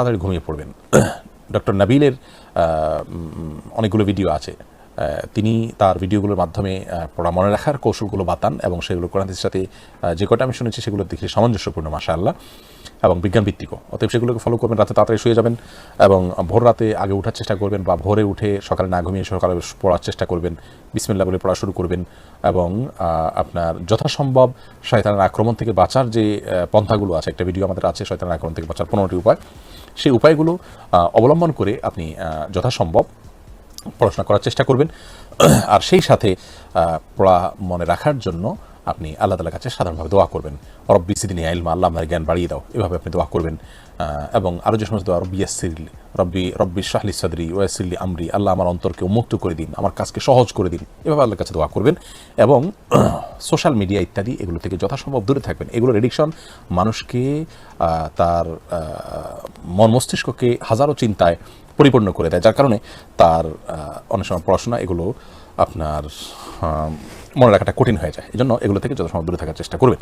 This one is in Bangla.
তাড়াতাড়ি ঘুমিয়ে পড়বেন। ডক্টর নাবিলের অনেকগুলো ভিডিও আছে, তিনি তার ভিডিওগুলোর মাধ্যমে পড়া মনে রাখার কৌশলগুলো বাতান এবং সেগুলো কোরআন হাদিসের সাথে যে কটা আমি শুনেছি সেগুলো দেখে সামঞ্জস্যপূর্ণ মাশাআল্লাহ এবং বিজ্ঞানভিত্তিকও। অতএব সেগুলোকে ফলো করবেন, রাতে তাড়াতাড়ি শুয়ে যাবেন এবং ভোর রাতে আগে ওঠার চেষ্টা করবেন বা ভোরে উঠে সকালে না ঘুমিয়ে সকালে পড়ার চেষ্টা করবেন, বিসমিল্লাহ বলে পড়া শুরু করবেন এবং আপনার যথাসম্ভব শয়তানের আক্রমণ থেকে বাঁচার যে পন্থাগুলো আছে, একটা ভিডিও আমাদের আছে শয়তানের আক্রমণ থেকে বাঁচার 15টি উপায়, সেই উপায়গুলো অবলম্বন করে আপনি যথাসম্ভব পড়াশোনা করার চেষ্টা করবেন। আর সেই সাথে পড়া মনে রাখার জন্য আপনি আল্লাহ তাআলার কাছে সাধারণভাবে দোয়া করবেন, রব্বি জিদনি ইলমা, আল্লাহ আমার জ্ঞান বাড়িয়ে দাও, এভাবে আপনি দোয়া করবেন। এবং আরও যে সমস্ত দোয়া, রব্বি ইয়াসসিরলি, রব্বি ইশরাহ লি সাদরি ওয়া ইয়াসসির লি আমরি, আল্লাহ আমার অন্তরকে উন্মুক্ত করে দিন, আমার কাজকে সহজ করে দিন, এভাবে আল্লাহর কাছে দোয়া করবেন। এবং সোশ্যাল মিডিয়া ইত্যাদি এগুলো থেকে যথাসম্ভব দূরে থাকবেন। এগুলোর এডিকশন মানুষকে তার মন মস্তিষ্ককে হাজারো চিন্তায় পরিপূর্ণ করে দেয়, যার কারণে তার অনেক সময় পড়াশোনা এগুলো আপনার মনে রাখাটা কঠিন হয়ে যায়। এই জন্য এগুলো থেকে যথাসম্ভব দূরে থাকার চেষ্টা করবেন।